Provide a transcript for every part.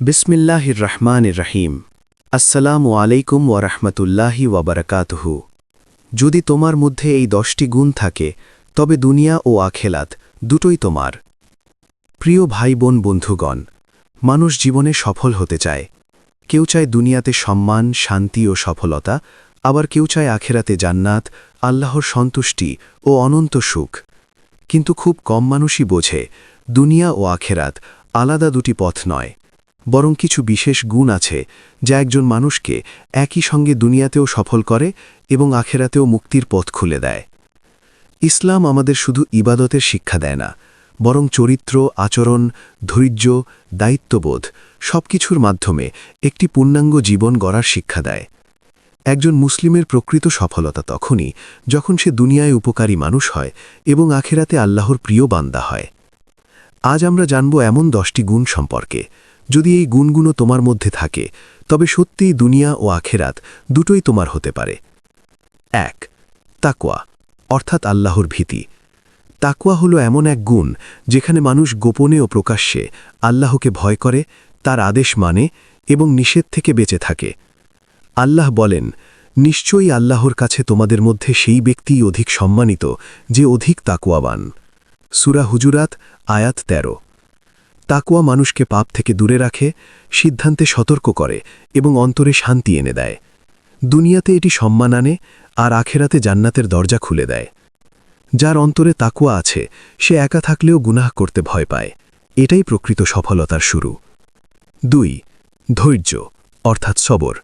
বিসমিল্লাহির রহমানির রহিম। আসসালামু আলাইকুম ওয়ারহমতুল্লাহি ওয়াবারাকাতুহু। যদি তোমার মধ্যে এই 10টি গুণ থাকে তবে দুনিয়া ও আখেরাত দুটোই তোমার। প্রিয় ভাই বোন বন্ধুগণ, মানুষ জীবনে সফল হতে চায়। কেউ চায় দুনিয়াতে সম্মান, শান্তি ও সফলতা, আবার কেউ চায় আখেরাতে জান্নাত, আল্লাহর সন্তুষ্টি ও অনন্ত সুখ। কিন্তু খুব কম মানুষই বোঝে দুনিয়া ও আখেরাত আলাদা দুটি পথ নয়, বরং কিছু বিশেষ গুণ আছে যা একজন মানুষকে একই সঙ্গে দুনিয়াতেও সফল করে এবং আখেরাতেও মুক্তির পথ খুলে দেয়। ইসলাম আমাদের শুধু ইবাদতের শিক্ষা দেয় না, বরং চরিত্র, আচরণ, ধৈর্য, দায়িত্ববোধ সবকিছুর মাধ্যমে একটি পূর্ণাঙ্গ জীবন গড়ার শিক্ষা দেয়। একজন মুসলিমের প্রকৃত সফলতা তখনই যখন সে দুনিয়ায় উপকারী মানুষ হয় এবং আখেরাতে আল্লাহর প্রিয় বান্দা হয়। আজ আমরা জানব এমন 10টি গুণ সম্পর্কে। যদি এই গুণগুলো তোমার মধ্যে থাকে তবে সত্যিই দুনিয়া ও আখেরাত দুটোই তোমার হতে পারে। 1. তাকওয়া, অর্থাৎ আল্লাহর ভীতি। তাকওয়া হলো এমন এক গুণ যেখানে মানুষ গোপনে ও প্রকাশ্যে আল্লাহকে ভয় করে, তার আদেশ মানে এবং নিষেধ থেকে বেঁচে থাকে। আল্লাহ বলেন, নিশ্চয়ই আল্লাহর কাছে তোমাদের মধ্যে সেই ব্যক্তিই অধিক সম্মানিত যে অধিক তাকওয়াবান। সূরা হুজুরাত, আয়াত 13। তাকওয়া মানুষকে পাপ থেকে দূরে রাখে, সিদ্ধান্তে সতর্ক করে এবং অন্তরে শান্তি এনে দেয়। দুনিয়াতে এটি সম্মান আনে আর আখেরাতে জান্নাতের দরজা খুলে দেয়। যার অন্তরে তাকওয়া আছে সে একা থাকলেও গুনাহ করতে ভয় পায়। এটাই প্রকৃত সফলতার শুরু। 2. ধৈর্য, অর্থাৎ সবর।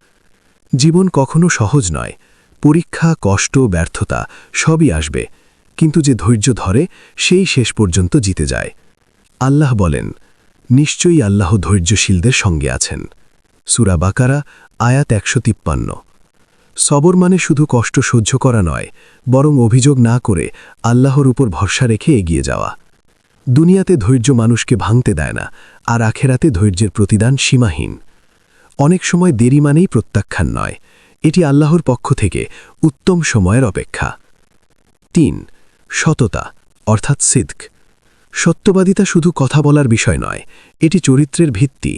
জীবন কখনো সহজ নয়। পরীক্ষা, কষ্ট, ব্যর্থতা সবই আসবে, কিন্তু যে ধৈর্য ধরে সেই শেষ পর্যন্ত জিতে যায়। আল্লাহ বলেন, নিশ্চয়ই আল্লাহ ধৈর্যশীলদের সঙ্গে আছেন। সূরা বাকারা, আয়াত 153। সবর মানে শুধু কষ্ট সহ্য করা নয়, বরং অভিযোগ না করে আল্লাহর উপর ভরসা রেখে এগিয়ে যাওয়া। দুনিয়াতে ধৈর্য মানুষকে ভাঙতে দেয় না, আর আখেরাতে ধৈর্যের প্রতিদান সীমাহীন। অনেক সময় দেরি মানেই প্রত্যাখ্যান নয়, এটি আল্লাহর পক্ষ থেকে উত্তম সময়ের অপেক্ষা। 3. সততা, অর্থাৎ সিদক। সত্যবাদিতা শুধু কথা বলার বিষয় নয়, এটি চরিত্রের ভিত্তি।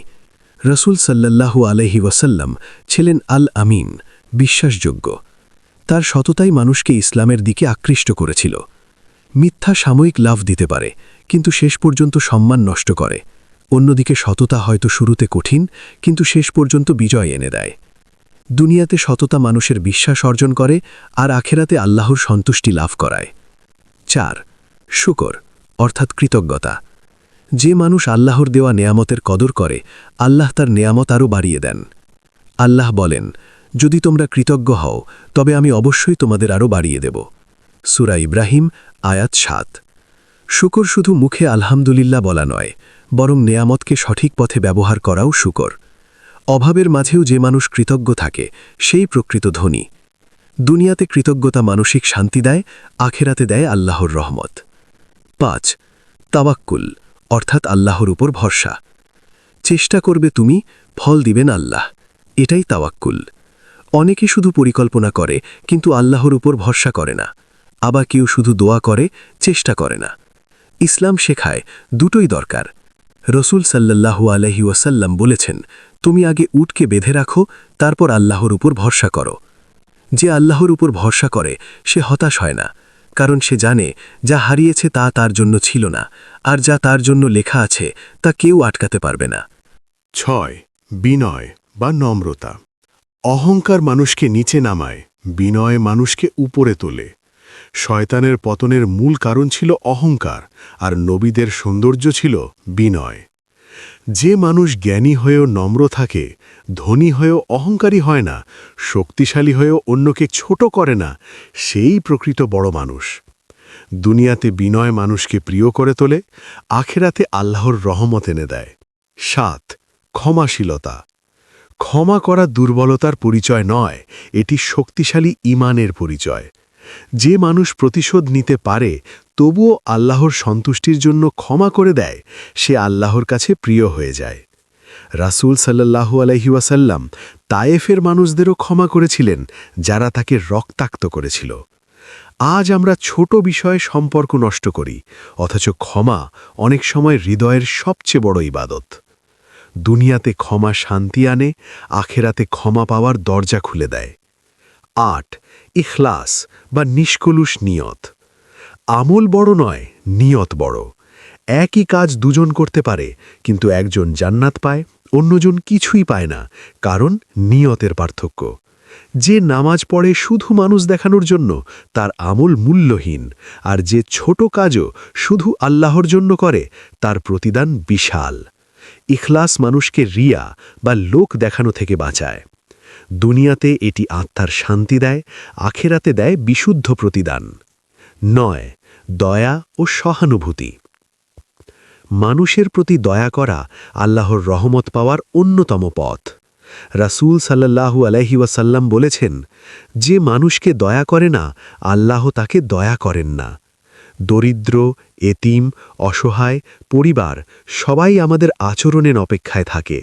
রাসূল সাল্লাল্লাহু আলাইহি ওয়াসাল্লাম ছিলেন আল আমিন, বিশ্বাসযোগ্য। তার সততাই মানুষকে ইসলামের দিকে আকৃষ্ট করেছিল। মিথ্যা সাময়িক লাভ দিতে পারে, কিন্তু শেষ পর্যন্ত সম্মান নষ্ট করে। অন্যদিকে সততা হয়তো শুরুতে কঠিন, কিন্তু শেষ পর্যন্ত বিজয় এনে দেয়। দুনিয়াতে সততা মানুষের বিশ্বাস অর্জন করে আর আখেরাতে আল্লাহর সন্তুষ্টি লাভ করায়। 4. শুকর, অর্থাৎ কৃতজ্ঞতা। যে মানুষ আল্লাহর দেওয়া নেয়ামতের কদর করে, আল্লাহ তার নেয়ামত আরও বাড়িয়ে দেন। আল্লাহ বলেন, যদি তোমরা কৃতজ্ঞ হও তবে আমি অবশ্যই তোমাদের আরও বাড়িয়ে দেব। সূরা ইব্রাহিম, আয়াত 7। শুকর শুধু মুখে আলহামদুলিল্লাহ বলা নয়, বরং নেয়ামতকে সঠিক পথে ব্যবহার করাও শুকর। অভাবের মাঝেও যে মানুষ কৃতজ্ঞ থাকে সেই প্রকৃত ধনী। দুনিয়াতে কৃতজ্ঞতা মানসিক শান্তি দেয়, আখেরাতে দেয় আল্লাহর রহমত। 5. তাওয়াক্কুল, অর্থাৎ আল্লাহর উপর ভরসা। চেষ্টা করবে তুমি, ফল দিবেন আল্লাহ। এটাই তাওয়াক্কুল। অনেকে শুধু পরিকল্পনা করে কিন্তু আল্লাহর উপর ভরসা করে না। আবার কেউ শুধু দোয়া করে, চেষ্টা করে না। ইসলাম শেখায় দুটোই দরকার। রাসূল সাল্লাল্লাহু আলাইহি ওয়াসাল্লাম বলেছেন, তুমি আগে উটকে বেঁধে রাখো, তারপর আল্লাহর উপর ভরসা করো। যে আল্লাহর উপর ভরসা করে সে হতাশ হয় না, কারণ সে জানে যা হারিয়েছে তা তার জন্য ছিল না, আর যা তার জন্য লেখা আছে তা কেউ আটকাতে পারবে না। 6. বিনয় বা নম্রতা। অহংকার মানুষকে নিচে নামায়, বিনয় মানুষকে উপরে তোলে। শয়তানের পতনের মূল কারণ ছিল অহংকার, আর নবীদের সৌন্দর্য ছিল বিনয়। যে মানুষ জ্ঞানী হয়েও নম্র থাকে, ধনী হয়েও অহংকারী হয় না, শক্তিশালী হয়েও অন্যকে ছোট করে না, সেই প্রকৃত বড় মানুষ। দুনিয়াতে বিনয় মানুষকে প্রিয় করে তোলে, আখেরাতে আল্লাহর রহমত এনে দেয়। 7. ক্ষমাশীলতা। ক্ষমা করা দুর্বলতার পরিচয় নয়, এটি শক্তিশালী ঈমানের পরিচয়। যে মানুষ প্রতিশোধ নিতে পারে তবুও আল্লাহর সন্তুষ্টির জন্য ক্ষমা করে দেয়, সে আল্লাহর কাছে প্রিয় হয়ে যায়। রাসূল সাল্লাল্লাহু আলাইহি ওয়াসাল্লাম তায়েফের মানুষদেরও ক্ষমা করেছিলেন, যারা তাকে রক্তাক্ত করেছিল। আজ আমরা ছোট বিষয়ে সম্পর্ক নষ্ট করি, অথচ ক্ষমা অনেক সময় হৃদয়ের সবচেয়ে বড় ইবাদত। দুনিয়াতে ক্ষমা শান্তি আনে, আখেরাতে ক্ষমা পাওয়ার দরজা খুলে দেয়। ৮ ইখলাস বা নিষ্কলুষ নিয়ত। আমল বড় নয়, নিয়ত বড়। একই কাজ দুজন করতে পারে, কিন্তু একজন জান্নাত পায়, অন্যজন কিছুই পায় না, কারণ নিয়তের পার্থক্য। যে নামাজ পড়ে শুধু মানুষ দেখানোর জন্য, তার আমল মূল্যহীন, আর যে ছোট কাজও শুধু আল্লাহর জন্য করে, তার প্রতিদান বিশাল। ইখলাস মানুষকে রিয়া বা লোক দেখানো থেকে বাঁচায়। দুনিয়াতে এটি আত্মার শান্তি দেয়, আখেরাতে দেয় বিশুদ্ধ প্রতিদান। ৯ দয়া ও সহানুভূতি। মানুষের প্রতি দয়া করা আল্লাহর রহমত পাওয়ার অন্যতম পথ। রাসূল সাল্লাল্লাহু আলাইহি ওয়াসাল্লাম বলেছেন, যে মানুষকে দয়া করে না, আল্লাহ তাকে দয়া করেন না। দরিদ্র, এতিম, অসহায়, পরিবার সবাই আমাদের আচরণের অপেক্ষায় থাকে।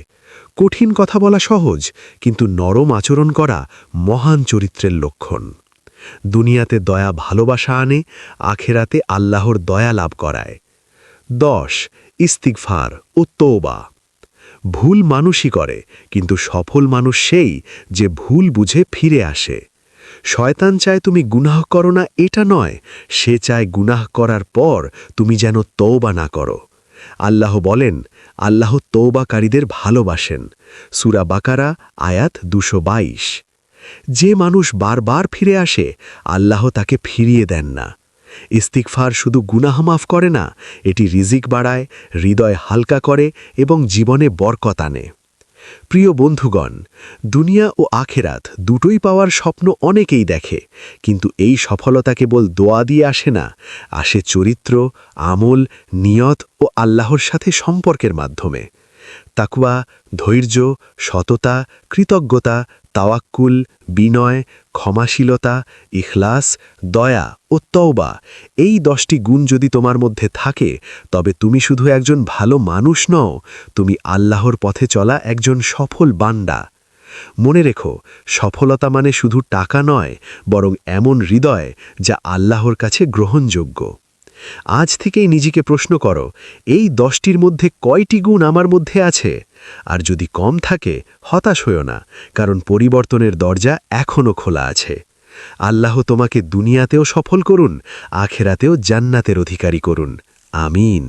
কঠিন কথা বলা সহজ, কিন্তু নরম আচরণ করা মহান চরিত্রের লক্ষণ। দুনিয়াতে দয়া ভালোবাসা আনে, আখেরাতে আল্লাহর দয়া লাভ করায়। ১০ ইস্তিগফার ও তওবা। ভুল মানুষই করে, কিন্তু সফল মানুষ সেই যে ভুল বুঝে ফিরে আসে। শয়তান চায় তুমি গুনাহ করো না, এটা নয়, সে চায় গুনাহ করার পর তুমি যেন তওবা না করো। আল্লাহ বলেন, আল্লাহ তওবাকারীদের ভালোবাসেন। সূরা বাকারা আয়াত ২২২। যে মানুষ বারবার ফিরে আসে, আল্লাহ তাকে ফিরিয়ে দেন না। ইস্তিগফার শুধু গুনাহ মাফ করে না, এটি রিজিক বাড়ায়, হৃদয় হালকা করে এবং জীবনে বরকত আনে। প্রিয় বন্ধুগণ, দুনিয়া ও আখেরাত দুটোই পাওয়ার স্বপ্ন অনেকেই দেখে, কিন্তু এই সফলতা কেবল দোয়া দিয়ে আসে না, আসে চরিত্র, আমল, নিয়ত ও আল্লাহর সাথে সম্পর্কের মাধ্যমে। তাকওয়া, ধৈর্য, সততা, কৃতজ্ঞতা, তাওয়াক্কুল, বিনয়, ক্ষমাশীলতা, ইখলাস, দয়া ও তওবা, এই 10টি গুণ যদি তোমার মধ্যে থাকে, তবে তুমি শুধু একজন ভালো মানুষ নও, তুমি আল্লাহর পথে চলা একজন সফল বান্দা। মনে রেখো, সফলতা মানে শুধু টাকা নয়, বরং এমন হৃদয় যা আল্লাহর কাছে গ্রহণযোগ্য। আজ থেকেই নিজেকে প্রশ্ন করো, এই 10টির মধ্যে কয়টি গুণ আমার মধ্যে আছে? আর যদি কম থাকে, হতাশ হয়ো না, কারণ পরিবর্তনের দরজা এখনও খোলা আছে। আল্লাহ তোমাকে দুনিয়াতেও সফল করুন, আখেরাতেও জান্নাতের অধিকারী করুন। আমিন।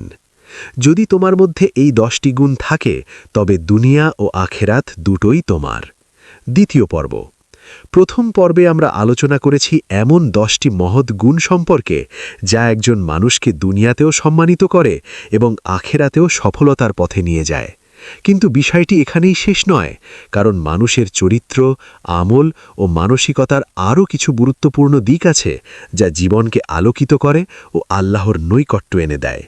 যদি তোমার মধ্যে এই 10টি গুণ থাকে, তবে দুনিয়া ও আখেরাত দুটোই তোমার। দ্বিতীয় পর্ব। প্রথম পর্বে আমরা আলোচনা করেছি এমন 10টি মহৎ গুণ সম্পর্কে, যা একজন মানুষকে দুনিয়াতেও সম্মানিত করে এবং আখেরাতেও সফলতার পথে নিয়ে যায়। কিন্তু বিষয়টি এখানেই শেষ নয়, কারণ মানুষের চরিত্র, আমল ও মানসিকতার আরও কিছু গুরুত্বপূর্ণ দিক আছে, যা জীবনকে আলোকিত করে ও আল্লাহর নৈকট্য এনে দেয়।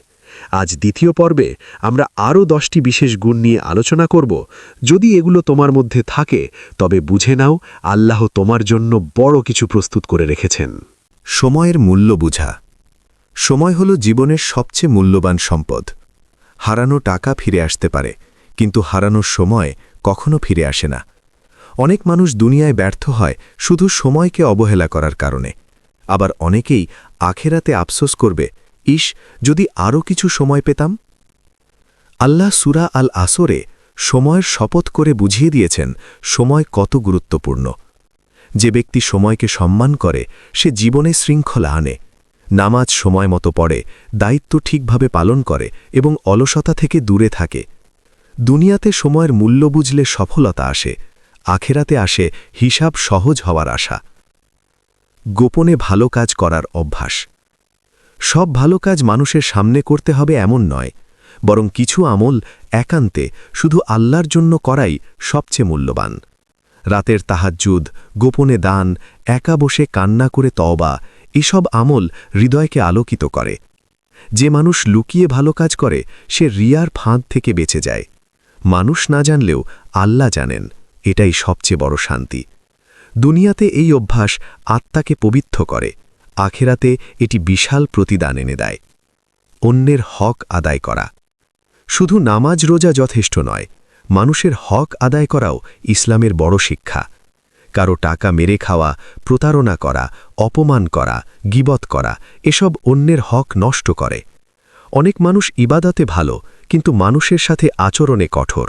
আজ দ্বিতীয় পর্বে আমরা আরও 10টি বিশেষ গুণ নিয়ে আলোচনা করব। যদি এগুলো তোমার মধ্যে থাকে, তবে বুঝে নাও আল্লাহ তোমার জন্য বড় কিছু প্রস্তুত করে রেখেছেন। সময়ের মূল্য বুঝা। সময় হল জীবনের সবচেয়ে মূল্যবান সম্পদ। হারানো টাকা ফিরে আসতে পারে, কিন্তু হারানোর সময় কখনো ফিরে আসে না। অনেক মানুষ দুনিয়ায় ব্যর্থ হয় শুধু সময়কে অবহেলা করার কারণে। আবার অনেকেই আখেরাতে আফসোস করবে, ইস, যদি আরও কিছু সময় পেতাম। আল্লাহ সূরা আল আসরে সময়ের শপথ করে বুঝিয়ে দিয়েছেন সময় কত গুরুত্বপূর্ণ। যে ব্যক্তি সময়কে সম্মান করে, সে জীবনে শৃঙ্খলা আনে, নামাজ সময় মতো পড়ে, দায়িত্ব ঠিকভাবে পালন করে এবং অলসতা থেকে দূরে থাকে। দুনিয়াতে সময়ের মূল্য বুঝলে সফলতা আসে, আখেরাতে আসে হিসাব সহজ হওয়ার আশা। গোপনে ভালো কাজ করার অভ্যাস। সব ভালো কাজ মানুষের সামনে করতে হবে এমন নয়, বরং কিছু আমল একান্তে শুধু আল্লাহর জন্য করাই সবচেয়ে মূল্যবান। রাতের তাহাজ্জুদ, গোপনে দান, একা বসে কান্না করে তওবা, এসব আমল হৃদয়কে আলোকিত করে। যে মানুষ লুকিয়ে ভালো কাজ করে, সে রিয়ার ফাঁদ থেকে বেঁচে যায়। মানুষ না জানলেও আল্লাহ জানেন, এটাই সবচেয়ে বড় শান্তি। দুনিয়াতে এই অভ্যাস আত্মাকে পবিত্র করে, আখেরাতে এটি বিশাল প্রতিদান এনে দেয়। অন্যের হক আদায় করা। শুধু নামাজ রোজা যথেষ্ট নয়, মানুষের হক আদায় করাও ইসলামের বড় শিক্ষা। কারো টাকা মেরে খাওয়া, প্রতারণা করা, অপমান করা, গীবত করা, এসব অন্যের হক নষ্ট করে। অনেক মানুষ ইবাদতে ভালো, কিন্তু মানুষের সাথে আচরণে কঠোর।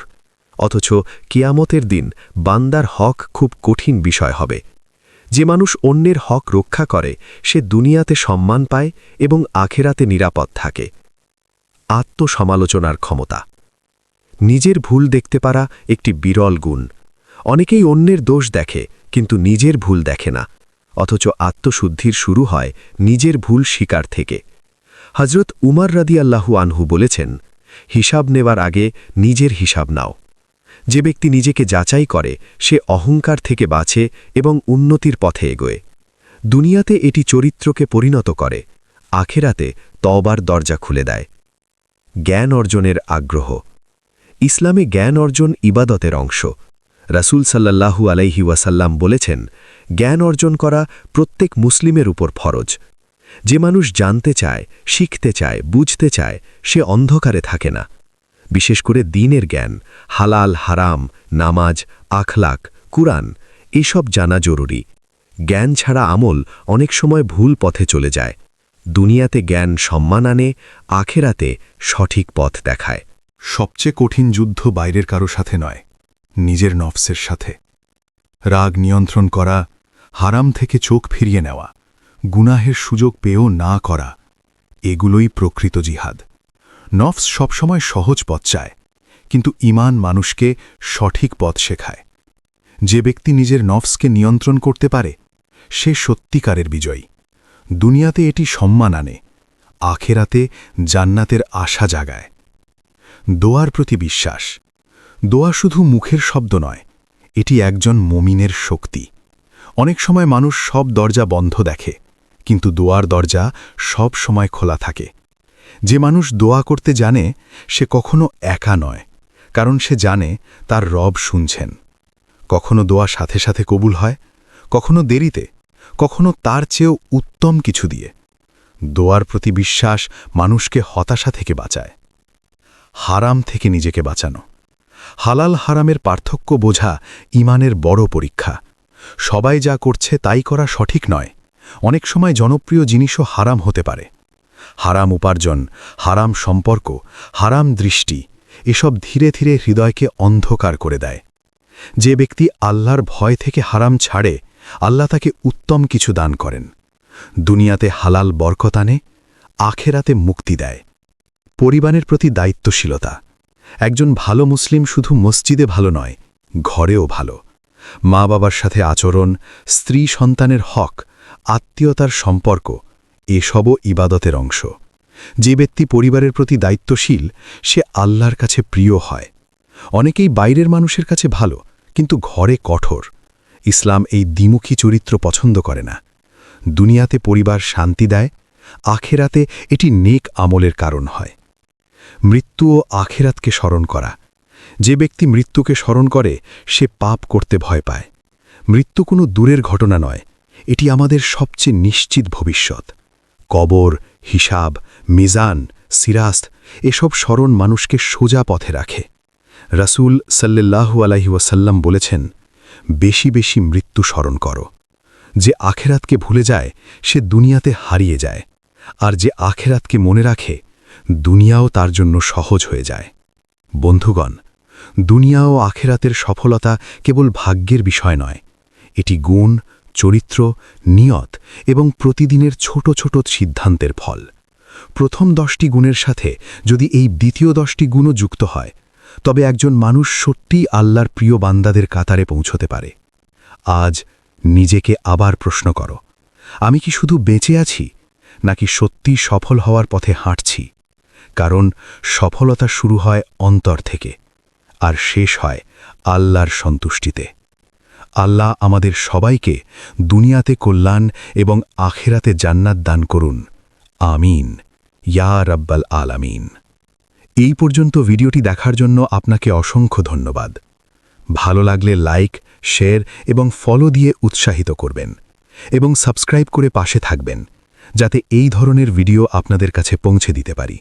অথচ কিয়ামতের দিন বান্দার হক খুব কঠিন বিষয় হবে। যে মানুষ অন্যের হক রক্ষা করে সে দুনিয়াতে সম্মান পায় এবং আখেরাতে নিরাপদ থাকে। আত্মসমালোচনার ক্ষমতা। নিজের ভুল দেখতে পারা একটি বিরল গুণ। অনেকেই অন্যের দোষ দেখে কিন্তু নিজের ভুল দেখে না, অথচ আত্মশুদ্ধির শুরু হয় নিজের ভুল স্বীকার থেকে। হজরত উমর রাদিয়াল্লাহু আনহু বলেছেন, হিসাব নেওয়ার আগে নিজের হিসাব নাও। যে ব্যক্তি নিজেকে যাচাই করে সে অহংকার থেকে বাঁচে এবং উন্নতির পথে এগোয়। দুনিয়াতে এটি চরিত্রকে পরিণত করে, আখেরাতে তওবার দরজা খুলে দেয়। জ্ঞান অর্জনের আগ্রহ। ইসলামে জ্ঞান অর্জন ইবাদতের অংশ। রাসূল সাল্লাল্লাহু আলাইহি ওয়াসাল্লাম বলেছেন, জ্ঞান অর্জন করা প্রত্যেক মুসলিমের উপর ফরজ। যে মানুষ জানতে চায়, শিখতে চায়, বুঝতে চায়, সে অন্ধকারে থাকে না। বিশেষ করে দ্বীনের জ্ঞান, হালাল হারাম, নামাজ, আখলাক, কুরআন এসব জানা জরুরি। জ্ঞান ছাড়া আমল অনেক সময় ভুল পথে চলে যায়। দুনিয়াতে জ্ঞান সম্মান আনে, আখেরাতে সঠিক পথ দেখায়। সবচেয়ে কঠিন যুদ্ধ বাইরের কারো সাথে নয়, নিজের নফসের সাথে। রাগ নিয়ন্ত্রণ করা, হারাম থেকে চোখ ফিরিয়ে নেওয়া, গুনাহের সুযোগ পেয়েও না করা, এগুলোই প্রকৃত জিহাদ। নফস সবসময় সহজ পথ চায়, কিন্তু ঈমান মানুষকে সঠিক পথ শেখায়। যে ব্যক্তি নিজের নফসকে নিয়ন্ত্রণ করতে পারে সে সত্যিকারের বিজয়ী। দুনিয়াতে এটি সম্মান আনে, আখেরাতে জান্নাতের আশা জাগায়। দোয়ার প্রতি বিশ্বাস। দোয়া শুধু মুখের শব্দ নয়, এটি একজন মুমিনের শক্তি। অনেক সময় মানুষ সব দরজা বন্ধ দেখে, কিন্তু দোয়ার দরজা সব সময় খোলা থাকে। যে মানুষ দোয়া করতে জানে সে কখনো একা নয়, কারণ সে জানে তার রব শুনছেন। কখনো দোয়া সাথে সাথে কবুল হয়, কখনো দেরিতে, কখনো তার চেয়েও উত্তম কিছু দিয়ে। দোয়ার প্রতি বিশ্বাস মানুষকে হতাশা থেকে বাঁচায়। হারাম থেকে নিজেকে বাঁচানো। হালাল হারামের পার্থক্য বোঝা ঈমানের বড় পরীক্ষা। সবাই যা করছে তাই করা সঠিক নয়। অনেক সময় জনপ্রিয় জিনিসও হারাম হতে পারে। হারাম উপার্জন, হারাম সম্পর্ক, হারাম দৃষ্টি এসব ধীরে ধীরে হৃদয়কে অন্ধকার করে দেয়। যে ব্যক্তি আল্লাহর ভয় থেকে হারাম ছাড়ে, আল্লাহ তাকে উত্তম কিছু দান করেন। দুনিয়াতে হালাল বরকত আনে, আখেরাতে মুক্তি দেয়। পরিবারের প্রতি দায়িত্বশীলতা। একজন ভালো মুসলিম শুধু মসজিদে ভালো নয়, ঘরেও ভালো। মা বাবার সাথে আচরণ, স্ত্রী সন্তানের হক, আত্মীয়তার সম্পর্ক এসবও ইবাদতের অংশ। যে ব্যক্তি পরিবারের প্রতি দায়িত্বশীল সে আল্লাহর কাছে প্রিয় হয়। অনেকেই বাইরের মানুষের কাছে ভালো, কিন্তু ঘরে কঠোর। ইসলাম এই দ্বিমুখী চরিত্র পছন্দ করে না। দুনিয়াতে পরিবার শান্তি দেয়, আখেরাতে এটি নেক আমলের কারণ হয়। মৃত্যু ও আখেরাতকে স্মরণ করা। যে ব্যক্তি মৃত্যুকে স্মরণ করে সে পাপ করতে ভয় পায়। মৃত্যু কোনো দূরের ঘটনা নয়, এটি আমাদের সবচেয়ে নিশ্চিত ভবিষ্যৎ। কবর, হিসাব, মিজান, সিরাস্ত এসব স্মরণ মানুষকে সোজা পথে রাখে। রাসূল সাল্লাল্লাহু আলাইহি ওয়াসাল্লাম বলেছেন, বেশি বেশি মৃত্যু স্মরণ করো। যে আখেরাতকে ভুলে যায় সে দুনিয়াতে হারিয়ে যায়, আর যে আখেরাতকে মনে রাখে দুনিয়াও তার জন্য সহজ হয়ে যায়। বন্ধুগণ, দুনিয়া ও আখেরাতের সফলতা কেবল ভাগ্যের বিষয় নয়, এটি গুণ, চরিত্র, নিয়ত এবং প্রতিদিনের ছোট ছোট সিদ্ধান্তের ফল। প্রথম 10টি গুণের সাথে যদি এই দ্বিতীয় 10টি গুণও যুক্ত হয় তবে একজন মানুষ সত্যিই আল্লাহর প্রিয় বান্দাদের কাতারে পৌঁছতে পারে। আজ নিজেকে আবার প্রশ্ন করো, আমি কি শুধু বেঁচে আছি নাকি সত্যি সফল হওয়ার পথে হাঁটছি? কারণ সফলতা শুরু হয় অন্তর থেকে আর শেষ হয় আল্লাহর সন্তুষ্টিতে। আল্লাহ আমাদের সবাইকে দুনিয়াতে কল্যাণ এবং আখেরাতে জান্নাত দান করুন। আমিন ইয়া রাব্বাল আলামিন। এই পর্যন্ত ভিডিওটি দেখার জন্য আপনাকে অসংখ্য ধন্যবাদ। ভালো লাগলে লাইক, শেয়ার এবং ফলো দিয়ে উৎসাহিত করবেন এবং সাবস্ক্রাইব করে পাশে থাকবেন যাতে এই ধরনের ভিডিও আপনাদের কাছে পৌঁছে দিতে পারি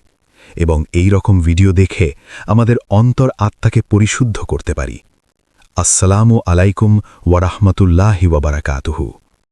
এবং এই রকম ভিডিও দেখে আমাদের অন্তর আত্মাকে পরিশুদ্ধ করতে পারি। আসসালামু আলাইকুম ওয়া রাহমাতুল্লাহি ওয়া বারাকাতুহু।